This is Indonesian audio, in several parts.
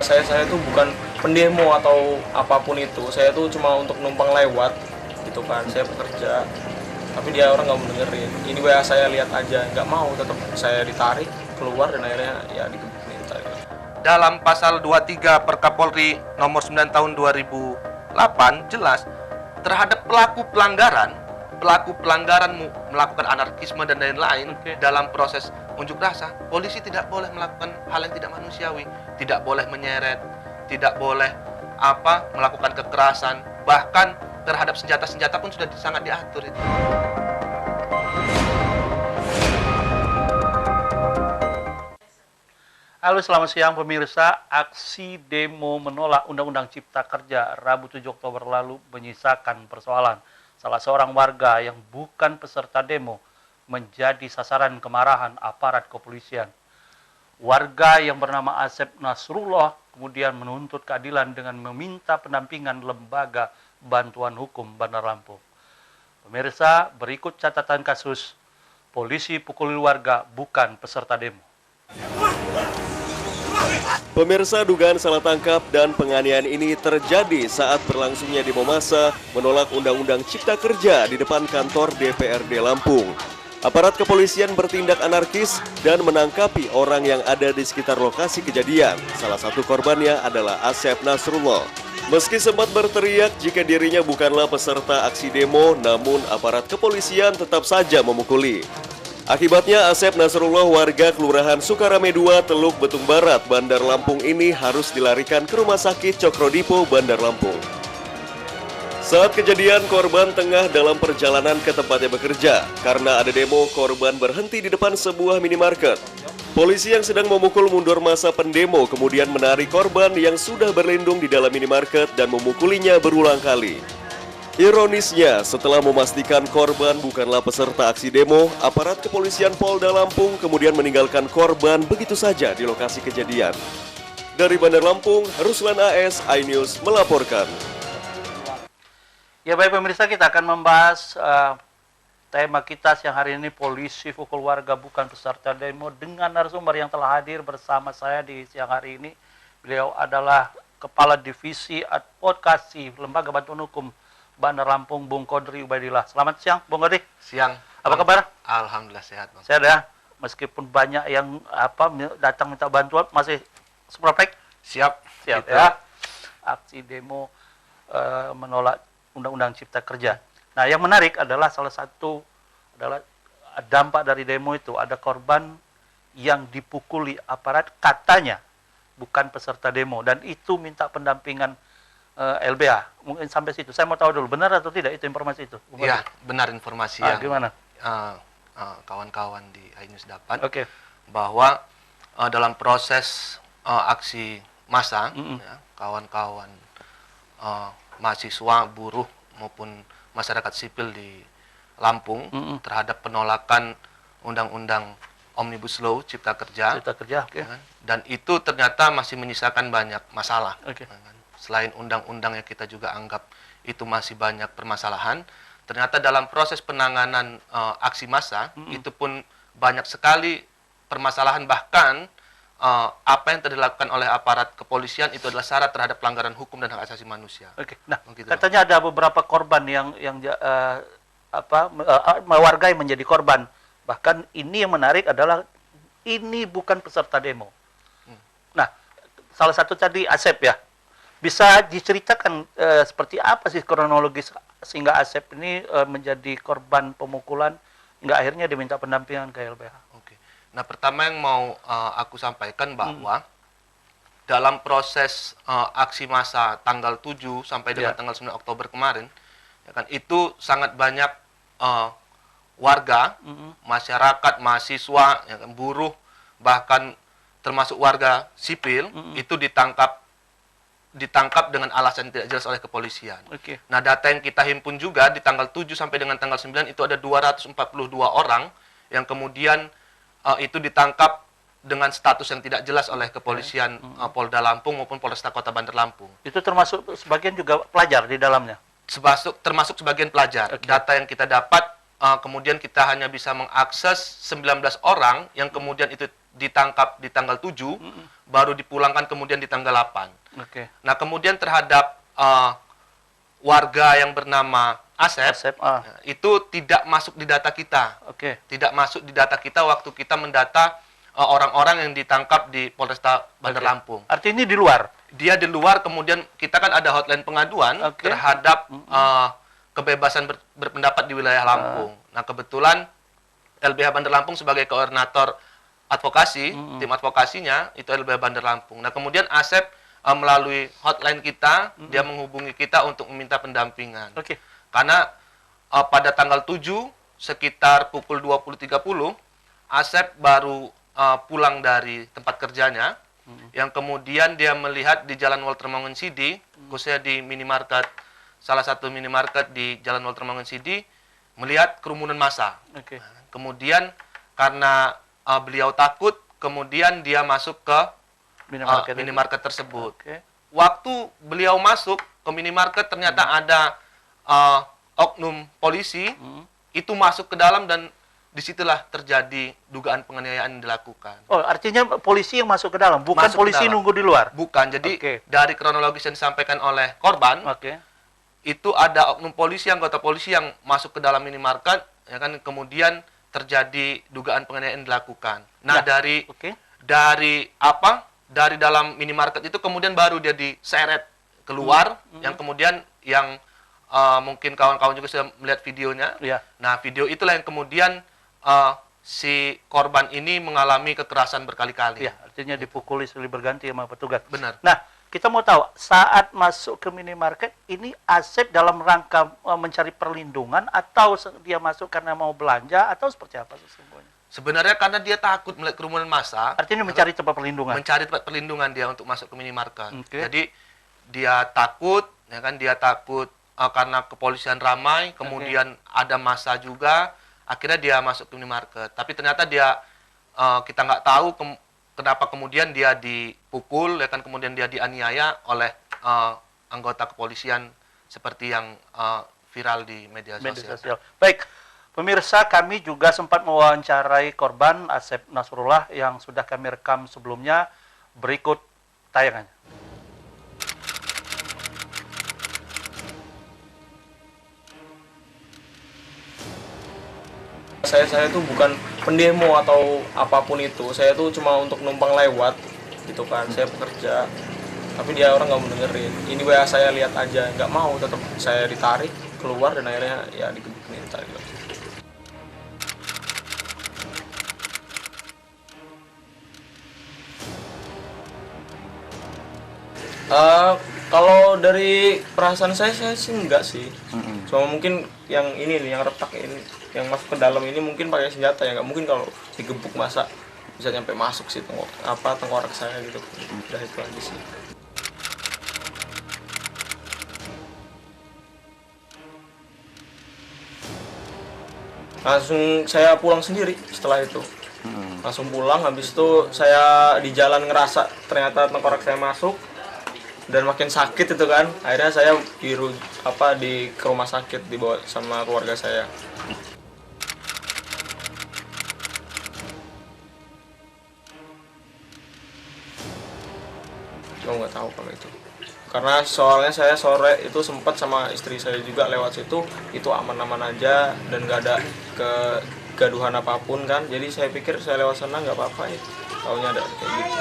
Saya itu bukan pendemo atau apapun itu. Saya itu cuma untuk numpang lewat gitu kan. Saya pekerja, tapi dia orang nggak mau dengerin. Ini WA saya lihat aja, nggak mau, tetap saya ditarik keluar dan akhirnya ya digebukin. Dalam pasal 23 Perkapolri nomor 9 tahun 2008 jelas terhadap pelaku pelanggaran melakukan anarkisme dan lain-lain dalam proses unjuk rasa, polisi tidak boleh melakukan hal yang tidak manusiawi, tidak boleh menyeret, tidak boleh melakukan kekerasan, bahkan terhadap senjata-senjata pun sudah sangat diatur itu. Halo, selamat siang pemirsa. Aksi demo menolak Undang-Undang Cipta Kerja Rabu 7 Oktober lalu menyisakan persoalan. Salah seorang warga yang bukan peserta demo menjadi sasaran kemarahan aparat kepolisian. Warga yang bernama Asep Nasrullah kemudian menuntut keadilan dengan meminta pendampingan Lembaga Bantuan Hukum Bandar Lampung. Pemirsa, berikut catatan kasus polisi pukul warga bukan peserta demo. Pemirsa, dugaan salah tangkap dan penganiayaan ini terjadi saat berlangsungnya demo massa menolak Undang-Undang Cipta Kerja di depan kantor DPRD Lampung. Aparat kepolisian bertindak anarkis dan menangkapi orang yang ada di sekitar lokasi kejadian. Salah satu korbannya adalah Asep Nasrullah. Meski sempat berteriak jika dirinya bukanlah peserta aksi demo, namun aparat kepolisian tetap saja memukuli. Akibatnya Asep Nasrullah, warga Kelurahan Sukarame 2, Teluk Betung Barat, Bandar Lampung ini harus dilarikan ke Rumah Sakit Cokro-Dipo, Bandar Lampung. Saat kejadian, korban tengah dalam perjalanan ke tempatnya bekerja. Karena ada demo, korban berhenti di depan sebuah minimarket. Polisi yang sedang memukul mundur masa pendemo kemudian menarik korban yang sudah berlindung di dalam minimarket dan memukulinya berulang kali. Ironisnya, setelah memastikan korban bukanlah peserta aksi demo, aparat kepolisian Polda Lampung kemudian meninggalkan korban begitu saja di lokasi kejadian. Dari Bandar Lampung, Ruslan AS, iNews melaporkan. Ya baik pemirsa, kita akan membahas tema kita siang hari ini, polisi pukul warga bukan peserta demo, dengan narasumber yang telah hadir bersama saya di siang hari ini. Beliau adalah Kepala Divisi Advokasi Lembaga Bantuan Hukum Bandar Lampung, Bung Kodri Ubaidillah. Selamat siang, Bung Kodri. Siang. Apa kabar? Alhamdulillah sehat, Bang. Sehat ya. Meskipun banyak yang datang minta bantuan, masih seprotek? Siap Siap ya. Aksi demo menolak Undang-Undang Cipta Kerja. Nah, yang menarik adalah salah satu adalah dampak dari demo itu ada korban yang dipukuli aparat, katanya bukan peserta demo, dan itu minta pendampingan LBH. Mungkin sampai situ. Saya mau tahu dulu, benar atau tidak itu informasi itu? Iya, benar informasi yang gimana? Kawan-kawan di iNews dapat. Oke. Bahwa dalam proses aksi massa, ya, kawan-kawan mahasiswa, buruh maupun masyarakat sipil di Lampung terhadap penolakan Undang-Undang Omnibus Law Cipta Kerja. Cipta Kerja, oke. Ya, dan itu ternyata masih menyisakan banyak masalah. Oke. Selain undang-undang yang kita juga anggap itu masih banyak permasalahan, ternyata dalam proses penanganan aksi massa itu pun banyak sekali permasalahan, bahkan apa yang telah dilakukan oleh aparat kepolisian itu adalah syarat terhadap pelanggaran hukum dan hak asasi manusia. Oke. Nah, begitu. katanya ada beberapa korban yang warga yang menjadi korban. Bahkan ini yang menarik adalah ini bukan peserta demo. Nah, salah satu tadi Asep ya. Bisa diceritakan seperti apa sih kronologis sehingga Asep ini menjadi korban pemukulan hingga akhirnya diminta pendampingan ke LBH? Oke. Nah, pertama yang mau aku sampaikan bahwa dalam proses aksi massa tanggal 7 sampai dengan tanggal 9 Oktober kemarin, ya kan, itu sangat banyak warga, masyarakat, mahasiswa, ya kan, buruh, bahkan termasuk warga sipil itu ditangkap dengan alasan tidak jelas oleh kepolisian. Oke. Nah, data yang kita himpun juga di tanggal 7 sampai dengan tanggal 9 itu ada 242 orang yang kemudian itu ditangkap dengan status yang tidak jelas oleh kepolisian Polda Lampung maupun Polresta Kota Bandar Lampung. Itu termasuk sebagian juga pelajar di dalamnya? Termasuk sebagian pelajar. Oke. Data yang kita dapat, kemudian kita hanya bisa mengakses 19 orang yang kemudian itu ditangkap di tanggal 7, baru dipulangkan kemudian di tanggal 8. Oke. Nah, kemudian terhadap warga yang bernama Asep, itu tidak masuk di data kita. Oke. Tidak masuk di data kita waktu kita mendata orang-orang yang ditangkap di Polresta Bandar Oke. Lampung. Artinya ini di luar. Dia di luar, kemudian kita kan ada hotline pengaduan Oke. terhadap kebebasan berpendapat di wilayah Lampung. Nah, kebetulan LBH Bandar Lampung sebagai koordinator advokasi, tim advokasinya itu LBH Bandar Lampung. Nah, kemudian Asep melalui hotline kita, dia menghubungi kita untuk meminta pendampingan. Oke. Karena pada tanggal 7 sekitar pukul 20.30 Asep baru pulang dari tempat kerjanya, yang kemudian dia melihat di Jalan Walter Mangonsidi, khususnya di minimarket, salah satu minimarket di Jalan Walter Mangonsidi, melihat kerumunan massa. Oke. Kemudian karena beliau takut, kemudian dia masuk ke minimarket tersebut. Oke. Waktu beliau masuk ke minimarket ternyata ada oknum polisi itu masuk ke dalam dan disitulah terjadi dugaan penganiayaan yang dilakukan. Oh, artinya polisi yang masuk ke dalam, bukan Masuk ke polisi dalam. nunggu di luar. Bukan, jadi Oke. dari kronologis yang disampaikan oleh korban, Oke. itu ada oknum polisi, anggota polisi yang masuk ke dalam minimarket, ya kan, kemudian terjadi dugaan penganiayaan yang dilakukan. Nah, Ya. dari Oke. dari dalam minimarket itu kemudian baru dia diseret keluar, yang kemudian yang mungkin kawan-kawan juga sudah melihat videonya. Ya. Nah, video itulah yang kemudian si korban ini mengalami kekerasan berkali-kali. Ya, artinya dipukuli silih berganti sama petugas. Benar. Nah, kita mau tahu saat masuk ke minimarket ini Asep dalam rangka mencari perlindungan atau dia masuk karena mau belanja atau seperti apa sesungguhnya? Sebenarnya karena dia takut melihat kerumunan massa, Artinya mencari tempat perlindungan. mencari tempat perlindungan dia untuk masuk ke minimarket. Oke. Jadi dia takut, ya kan, dia takut karena kepolisian ramai, kemudian ada massa juga, akhirnya dia masuk ke minimarket. Tapi ternyata dia kita nggak tahu kenapa kemudian dia dipukul, ya kan, kemudian dia dianiaya oleh anggota kepolisian seperti yang viral di media sosial. Baik, pemirsa, kami juga sempat mewawancarai korban Asep Nasrullah yang sudah kami rekam sebelumnya. Berikut tayangannya. Saya tuh bukan pendemo atau apapun itu, saya tuh cuma untuk numpang lewat gitu kan. Saya pekerja, tapi dia orang nggak mau dengerin. Ini WA saya lihat aja, nggak mau, tetap saya ditarik keluar dan akhirnya ya digebukin ditarik. Kalau dari perasaan saya sih enggak sih. Cuma mungkin yang ini nih, yang retak ini, yang masuk ke dalam ini mungkin pakai senjata ya, nggak mungkin kalau digebuk masa bisa nyampe masuk sih tengkorak saya gitu. Udah itu aja sih. Langsung saya pulang sendiri setelah itu. Langsung pulang, habis itu saya di jalan ngerasa ternyata tengkorak saya masuk dan makin sakit itu kan. Akhirnya saya ke rumah sakit dibawa sama keluarga saya. Cuma nggak tahu kalau itu. Karena soalnya saya sore itu sempat sama istri saya juga lewat situ, itu aman-aman aja dan nggak ada kegaduhan apapun kan. Jadi saya pikir saya lewat sana nggak apa-apa ya. Taunya ada kayak gitu.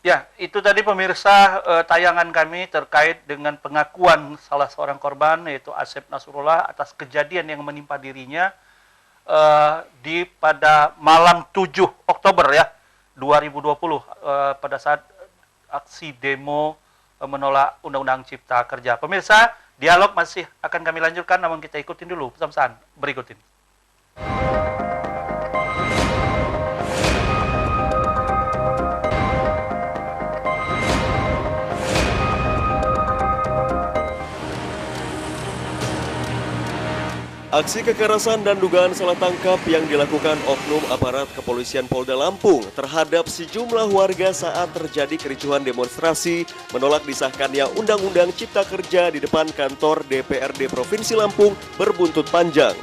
Ya, itu tadi pemirsa tayangan kami terkait dengan pengakuan salah seorang korban yaitu Asep Nasrullah atas kejadian yang menimpa dirinya pada malam 7 Oktober ya 2020 pada saat aksi demo menolak Undang-Undang Cipta Kerja. Pemirsa, dialog masih akan kami lanjutkan, namun kita ikutin dulu pesan-pesan berikut ini. Aksi kekerasan dan dugaan salah tangkap yang dilakukan oknum aparat kepolisian Polda Lampung terhadap sejumlah warga saat terjadi kericuhan demonstrasi menolak disahkannya Undang-Undang Cipta Kerja di depan kantor DPRD Provinsi Lampung berbuntut panjang.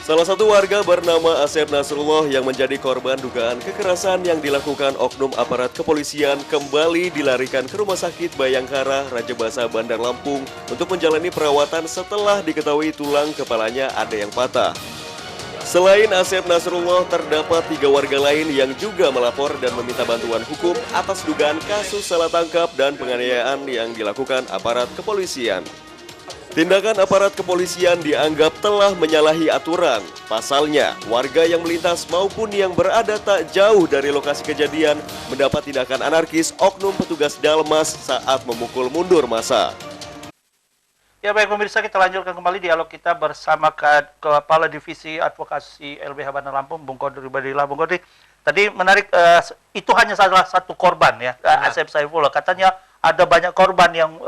Salah satu warga bernama Asep Nasrullah yang menjadi korban dugaan kekerasan yang dilakukan oknum aparat kepolisian kembali dilarikan ke Rumah Sakit Bayangkara, Raja Basa, Bandar Lampung untuk menjalani perawatan setelah diketahui tulang kepalanya ada yang patah. Selain Asep Nasrullah, terdapat 3 warga lain yang juga melapor dan meminta bantuan hukum atas dugaan kasus salah tangkap dan penganiayaan yang dilakukan aparat kepolisian. Tindakan aparat kepolisian dianggap telah menyalahi aturan. Pasalnya, warga yang melintas maupun yang berada tak jauh dari lokasi kejadian mendapat tindakan anarkis oknum petugas Dalmas saat memukul mundur massa. Ya baik pemirsa, kita lanjutkan kembali dialog kita bersama Kepala Divisi Advokasi LBH Bandar Lampung, Bung Kodri Badillah. Bung Kodri, tadi menarik, itu hanya salah satu korban ya, Asep Saifullah. Katanya ada banyak korban yang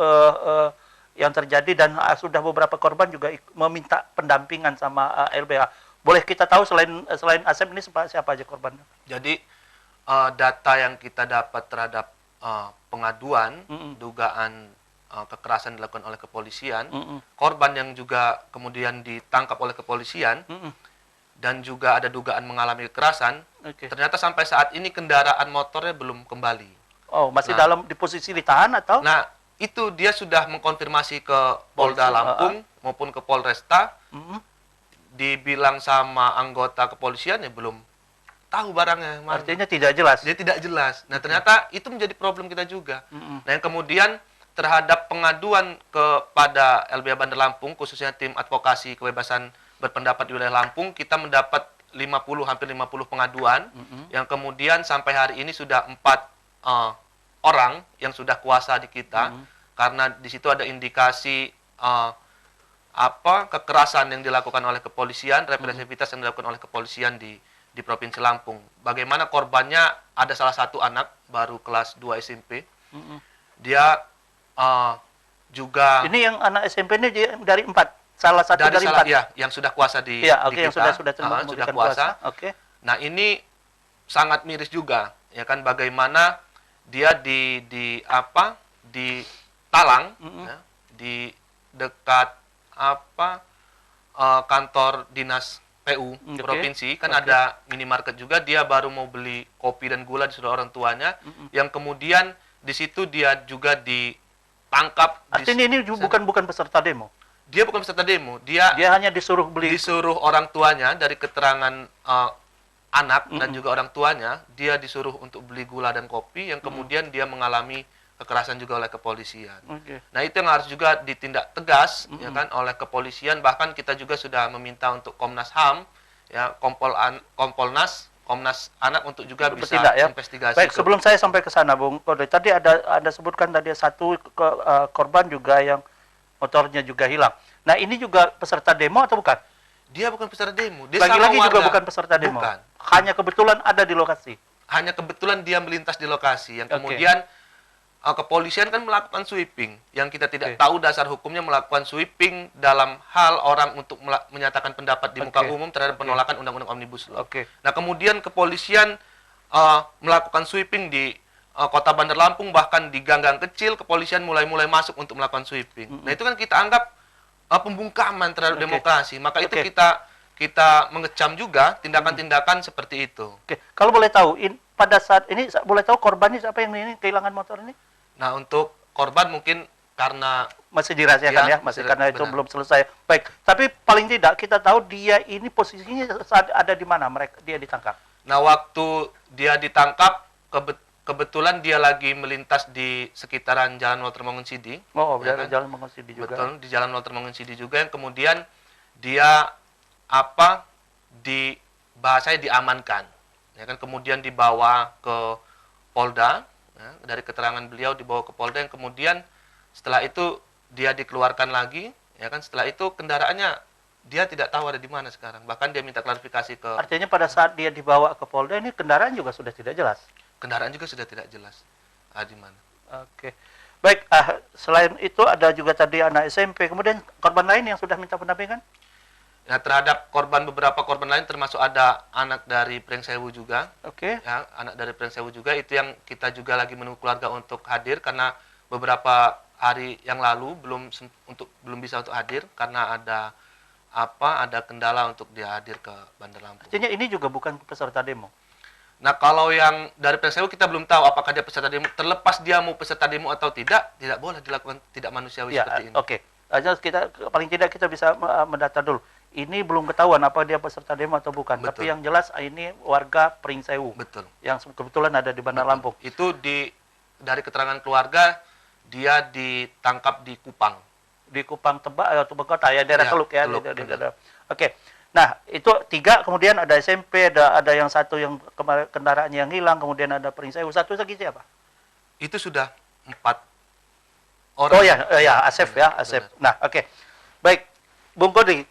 terjadi dan sudah beberapa korban juga meminta pendampingan sama LBH. Boleh kita tahu selain Asep ini siapa aja korbannya? Jadi data yang kita dapat terhadap pengaduan dugaan kekerasan dilakukan oleh kepolisian, korban yang juga kemudian ditangkap oleh kepolisian dan juga ada dugaan mengalami kekerasan, ternyata sampai saat ini kendaraan motornya belum kembali. Oh, masih dalam di posisi ditahan atau? Nah, itu dia sudah mengkonfirmasi ke Polda Lampung maupun ke Polresta. Dibilang sama anggota kepolisian ya belum tahu barangnya. Artinya tidak jelas. Dia tidak jelas. Nah, ternyata itu menjadi problem kita juga. Nah, yang kemudian terhadap pengaduan kepada LBH Bandar Lampung, khususnya tim advokasi kebebasan berpendapat di wilayah Lampung, kita mendapat hampir 50 pengaduan, yang kemudian sampai hari ini sudah 4 orang yang sudah kuasa di kita, karena di situ ada indikasi kekerasan yang dilakukan oleh kepolisian, represivitas yang dilakukan oleh kepolisian di Provinsi Lampung. Bagaimana korbannya ada salah satu anak baru kelas 2 SMP. Dia juga ini yang anak SMP ini dari 4. Salah satu dari 4. Ya, yang sudah kuasa di yang kita. sudah kuasa. Oke. Nah, ini sangat miris juga, ya kan, bagaimana dia di Talang, ya, di dekat kantor dinas PU provinsi, kan ada minimarket juga. Dia baru mau beli kopi dan gula di orang tuanya, yang kemudian di situ dia juga ditangkap. Artinya ini bukan peserta demo. Dia bukan peserta demo. Dia hanya disuruh beli. Disuruh orang tuanya, dari keterangan anak dan juga orang tuanya, dia disuruh untuk beli gula dan kopi, yang kemudian dia mengalami kekerasan juga oleh kepolisian. Nah, itu yang harus juga ditindak tegas, ya kan, oleh kepolisian. Bahkan kita juga sudah meminta untuk Komnas HAM, ya, Komnas Anak untuk juga bisa investigasi. Baik, sebelum saya sampai ke sana, Bung Kodri, tadi ada sebutkan tadi satu korban juga yang motornya juga hilang. Nah, ini juga peserta demo atau bukan? Dia bukan peserta demo. Dia lagi-lagi juga bukan peserta demo. Bukan. Hanya kebetulan ada di lokasi. Hanya kebetulan dia melintas di lokasi, yang kemudian kepolisian kan melakukan sweeping, yang kita tidak tahu dasar hukumnya melakukan sweeping dalam hal orang untuk menyatakan pendapat di muka umum terhadap penolakan Undang-Undang Omnibus Law. Nah, kemudian kepolisian melakukan sweeping di Kota Bandar Lampung, bahkan di gang-gang kecil kepolisian mulai masuk untuk melakukan sweeping. Nah, itu kan kita anggap pembungkaman terhadap demokrasi. Maka itu kita mengecam juga tindakan-tindakan seperti itu. Kalau boleh tahu, pada saat ini boleh tahu korbannya siapa yang ini kehilangan motor ini? Nah, untuk korban mungkin karena masih dirahasiakan ya, karena itu belum selesai. Baik, tapi paling tidak kita tahu dia ini posisinya saat ada di mana dia ditangkap. Nah, waktu dia ditangkap, kebetulan dia lagi melintas di sekitaran Jalan Walter Mangonsidi. Oh, ya kan? Jalan Mangonsidi juga. Betul, di Jalan Walter Mangonsidi juga, yang kemudian dia bahasanya diamankan. Ya kan, kemudian dibawa ke Polda. Ya, dari keterangan beliau dibawa ke Polda, yang kemudian setelah itu dia dikeluarkan lagi, ya kan, setelah itu kendaraannya dia tidak tahu ada di mana sekarang. Bahkan dia minta klarifikasi ke... Artinya pada saat dia dibawa ke Polda ini kendaraan juga sudah tidak jelas? Kendaraan juga sudah tidak jelas di mana. Oke. Baik, selain itu ada juga tadi anak SMP, kemudian korban lain yang sudah minta pendampingan? Nah, terhadap beberapa korban lain termasuk ada anak dari Prengsewu juga. Ya, anak dari Prengsewu juga, itu yang kita juga lagi menunggu keluarga untuk hadir, karena beberapa hari yang lalu belum bisa untuk hadir karena ada ada kendala untuk dia hadir ke Bandar Lampung. Artinya ini juga bukan peserta demo. Nah, kalau yang dari PSIU kita belum tahu apakah dia peserta demo. Terlepas dia mau peserta demo atau tidak boleh dilakukan tidak manusiawi Ya, seperti ini. oke. Aja kita paling tidak kita bisa mendata dulu. Ini belum ketahuan apa dia peserta demo atau bukan. Betul. Tapi yang jelas ini warga Pringsewu Betul. yang kebetulan ada di Bandar Lampung. Itu dari keterangan keluarga dia ditangkap di Kupang. Di Kupang Tebak atau Kota ya, daerah Ya, Teluk ya. Teluk, di benar. daerah. Oke. Nah, itu 3, kemudian ada SMP, ada yang 1 yang kendaraannya yang hilang, kemudian ada Pringsewu. 1 lagi siapa? Itu sudah 4 orang. Oh ya, Asep ya, Asep. Benar. Nah, oke. Baik, Bung Kodri,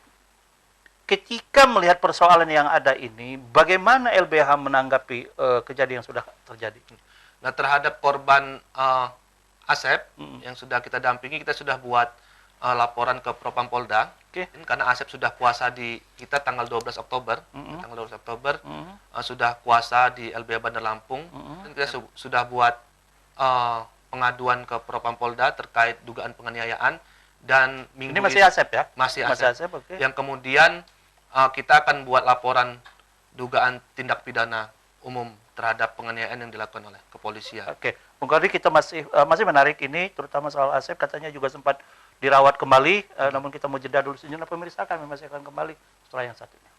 ketika melihat persoalan yang ada ini, bagaimana LBH menanggapi kejadian yang sudah terjadi? Nah, terhadap korban Asep yang sudah kita dampingi, kita sudah buat laporan ke Propam Polda. Oke. Karena Asep sudah puasa di kita tanggal 12 Oktober. Tanggal 12 Oktober sudah puasa di LBH Bandar Lampung. Dan kita sudah buat pengaduan ke Propam Polda terkait dugaan penganiayaan, dan minggu Ini masih Asep ya? Masih Masih Asep. Asep, oke. Yang kemudian kita akan buat laporan dugaan tindak pidana umum terhadap penganiayaan yang dilakukan oleh kepolisian. Oke, Bung Kodri, kita masih menarik ini, terutama soal Asep, katanya juga sempat dirawat kembali, namun kita mau jeda dulu sejenak. Pemirsa, kami masih akan kembali setelah yang satunya.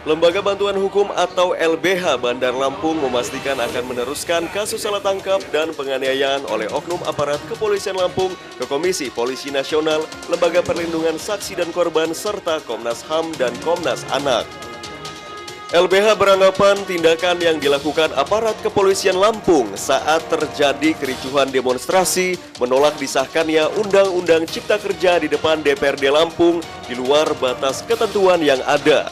Lembaga Bantuan Hukum atau LBH Bandar Lampung memastikan akan meneruskan kasus salah tangkap dan penganiayaan oleh oknum aparat Kepolisian Lampung ke Komisi Polisi Nasional, Lembaga Perlindungan Saksi dan Korban, serta Komnas HAM dan Komnas Anak. LBH beranggapan tindakan yang dilakukan aparat Kepolisian Lampung saat terjadi kericuhan demonstrasi menolak disahkannya Undang-Undang Cipta Kerja di depan DPRD Lampung di luar batas ketentuan yang ada.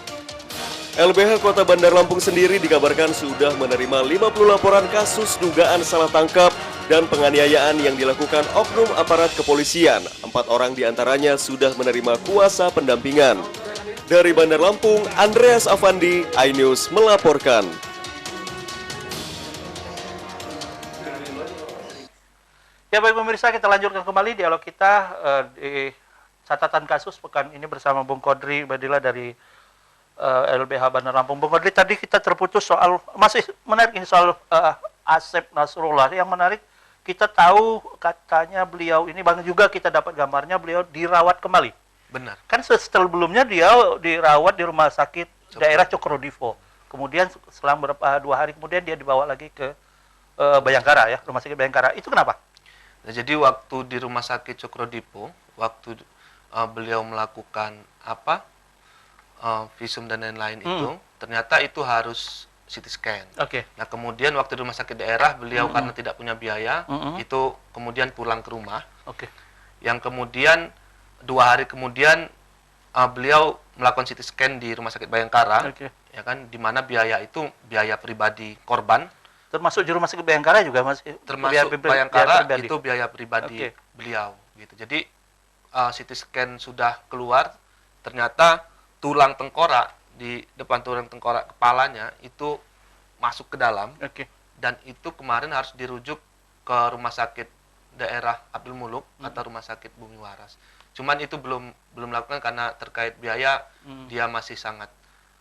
LBH Kota Bandar Lampung sendiri dikabarkan sudah menerima 50 laporan kasus dugaan salah tangkap dan penganiayaan yang dilakukan oknum aparat kepolisian. 4 orang diantaranya sudah menerima kuasa pendampingan. Dari Bandar Lampung, Andreas Afandi, iNews melaporkan. Ya baik pemirsa, kita lanjutkan kembali dialog kita di catatan kasus pekan ini bersama Bung Kodri Badila dari LBH Bandar Lampung. Bung Kodri, tadi kita terputus soal, masih menarik ini soal Asep Nasrullah. Yang menarik, kita tahu katanya beliau ini, bang juga kita dapat gambarnya, beliau dirawat kembali. Benar. Kan sebelumnya dia dirawat di rumah sakit daerah Cokrodivo. Kemudian selang 2 hari kemudian dia dibawa lagi ke Bayangkara ya, rumah sakit Bayangkara. Itu kenapa? Nah, jadi waktu di rumah sakit Cokrodipo, waktu beliau melakukan visum dan lain-lain itu, ternyata itu harus CT scan. Oke. Nah, kemudian waktu di rumah sakit daerah beliau karena tidak punya biaya, itu kemudian pulang ke rumah. Oke. Yang kemudian 2 hari kemudian beliau melakukan CT scan di rumah sakit Bayangkara, Oke. ya kan, di mana biaya itu biaya pribadi korban, Termasuk di rumah sakit Bayangkara juga masih termasuk biaya Bayangkara pribadi. itu biaya pribadi Oke. beliau, gitu. Jadi CT scan sudah keluar, ternyata tulang tengkorak di depan tulang tengkorak kepalanya itu masuk ke dalam, Oke. dan itu kemarin harus dirujuk ke rumah sakit daerah Abdul Muluk atau rumah sakit Bumi Waras. Cuman itu belum lakukan karena terkait biaya dia masih sangat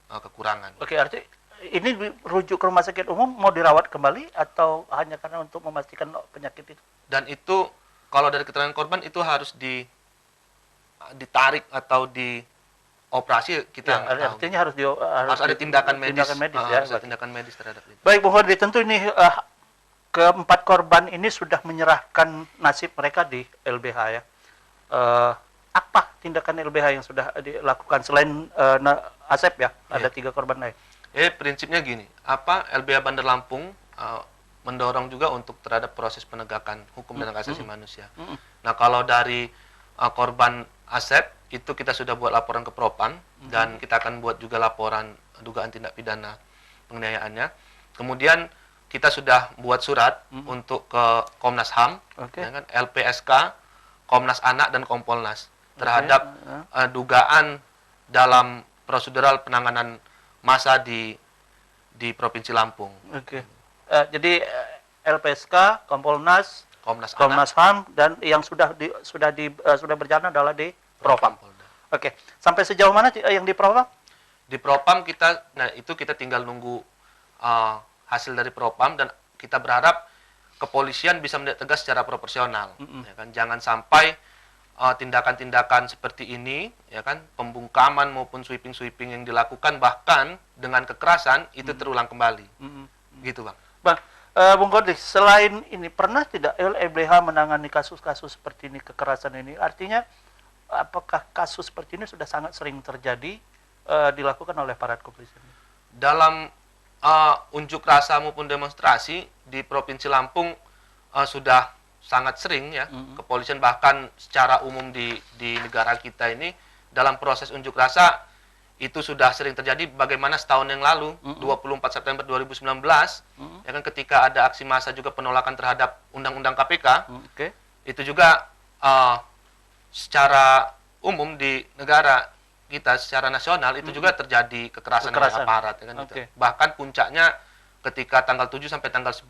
kekurangan. Oke, artinya ini rujuk ke rumah sakit umum mau dirawat kembali atau hanya karena untuk memastikan penyakit itu? Dan itu kalau dari keterangan korban itu harus ditarik atau dioperasi, kita nggak tahu. Artinya harus Harus ada tindakan medis, ya. harus ada tindakan medis terhadap itu. Baik, Bung Hodri, tentu ini keempat korban ini sudah menyerahkan nasib mereka di LBH ya. Apa tindakan LBH yang sudah dilakukan selain Asep ya? Ada 3 korban lain. Prinsipnya gini, LBH Bandar Lampung mendorong juga untuk terhadap proses penegakan hukum dan hak asasi manusia. Nah, kalau dari korban Asep itu kita sudah buat laporan ke Propam dan kita akan buat juga laporan dugaan tindak pidana penganiayaannya. Kemudian kita sudah buat surat untuk ke Komnas HAM, ya kan, LPSK, Komnas Anak dan Kompolnas terhadap dugaan dalam prosedural penanganan massa di Provinsi Lampung. Oke. Jadi LPSK, Kompolnas, Komnas Anak, Komnas HAM, dan yang sudah berjalan adalah di Propam. Polda. Oke. Sampai sejauh mana yang di Propam? Di Propam kita tinggal nunggu hasil dari Propam, dan kita berharap kepolisian bisa menindak tegas secara proporsional. Ya kan, jangan sampai tindakan-tindakan seperti ini, ya kan, pembungkaman maupun sweeping yang dilakukan bahkan dengan kekerasan itu terulang kembali. Gitu, Bang. Bang, Bung Kodri, selain ini pernah tidak LEBH menangani kasus-kasus seperti ini, kekerasan ini? Artinya apakah kasus seperti ini sudah sangat sering terjadi dilakukan oleh aparat kepolisian? Dalam unjuk rasa maupun demonstrasi di Provinsi Lampung sudah sangat sering, ya, kepolisian bahkan secara umum di negara kita ini dalam proses unjuk rasa itu sudah sering terjadi. Bagaimana setahun yang lalu 24 September 2019 ya kan, ketika ada aksi massa juga penolakan terhadap undang-undang KPK, itu juga secara umum di negara kita secara nasional itu juga terjadi kekerasan oleh aparat, ya kan, gitu. Bahkan puncaknya ketika tanggal 7 sampai tanggal 9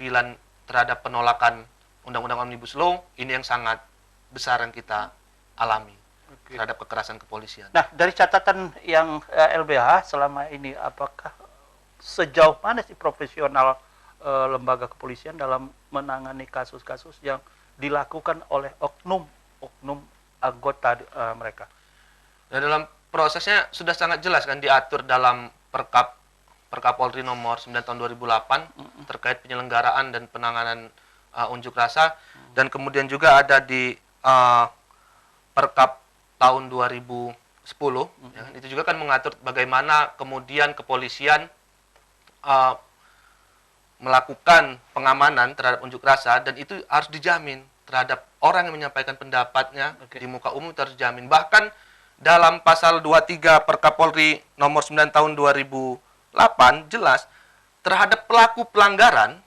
terhadap penolakan Undang-Undang Omnibus Law, ini yang sangat besar yang kita alami terhadap kekerasan kepolisian. Nah, dari catatan yang LBH selama ini, apakah sejauh mana sih profesional lembaga kepolisian dalam menangani kasus-kasus yang dilakukan oleh oknum anggota mereka? Nah, dalam prosesnya sudah sangat jelas kan, diatur dalam Perkapolri nomor 9 tahun 2008 terkait penyelenggaraan dan penanganan unjuk rasa, dan kemudian juga ada di Perkap tahun 2010 ya, itu juga kan mengatur bagaimana kemudian kepolisian melakukan pengamanan terhadap unjuk rasa, dan itu harus dijamin terhadap orang yang menyampaikan pendapatnya di muka umum, terjamin. Bahkan dalam pasal 23 Perkapolri nomor 9 tahun 2008 jelas terhadap pelaku pelanggaran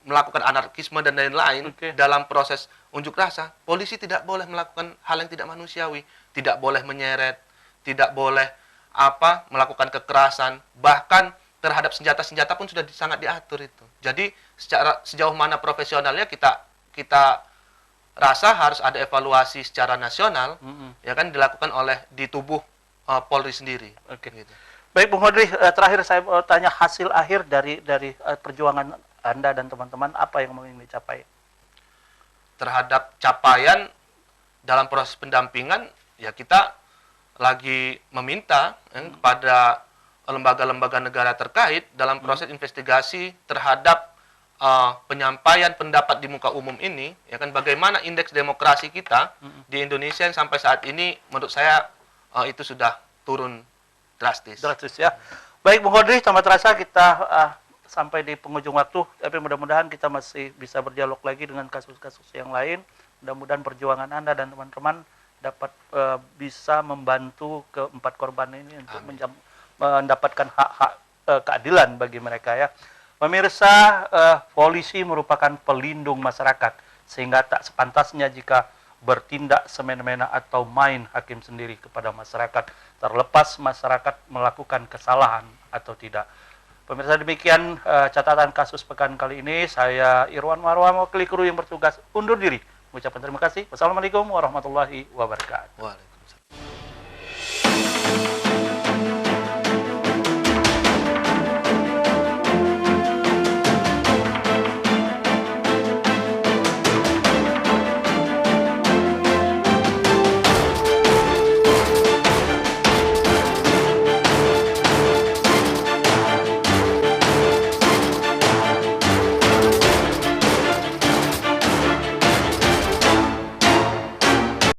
melakukan anarkisme dan lain-lain dalam proses unjuk rasa, polisi tidak boleh melakukan hal yang tidak manusiawi, tidak boleh menyeret, tidak boleh melakukan kekerasan, bahkan terhadap senjata-senjata pun sudah sangat diatur itu. Jadi sejauh mana profesionalnya kita rasa harus ada evaluasi secara nasional, ya kan, dilakukan di tubuh Polri sendiri. Gitu. Baik, Bung Hodri, terakhir saya mau tanya hasil akhir dari perjuangan Anda dan teman-teman, apa yang ingin dicapai? Terhadap capaian dalam proses pendampingan, ya kita lagi meminta kepada lembaga-lembaga negara terkait dalam proses investigasi terhadap penyampaian pendapat di muka umum ini, ya kan, bagaimana indeks demokrasi kita di Indonesia yang sampai saat ini menurut saya itu sudah turun drastis ya. Baik, Bung Hodri, sama terasa kita sampai di penghujung waktu, tapi mudah-mudahan kita masih bisa berdialog lagi dengan kasus-kasus yang lain. Mudah-mudahan perjuangan Anda dan teman-teman dapat bisa membantu keempat korban ini untuk mendapatkan hak-hak keadilan bagi mereka, ya. Pemirsa, polisi merupakan pelindung masyarakat, sehingga tak sepantasnya jika bertindak semena-mena atau main hakim sendiri kepada masyarakat, terlepas masyarakat melakukan kesalahan atau tidak. Pemirsa, demikian catatan kasus pekan kali ini. Saya Irwan Marwan, mewakili kru yang bertugas, undur diri. Mengucapkan terima kasih. Wassalamualaikum warahmatullahi wabarakatuh.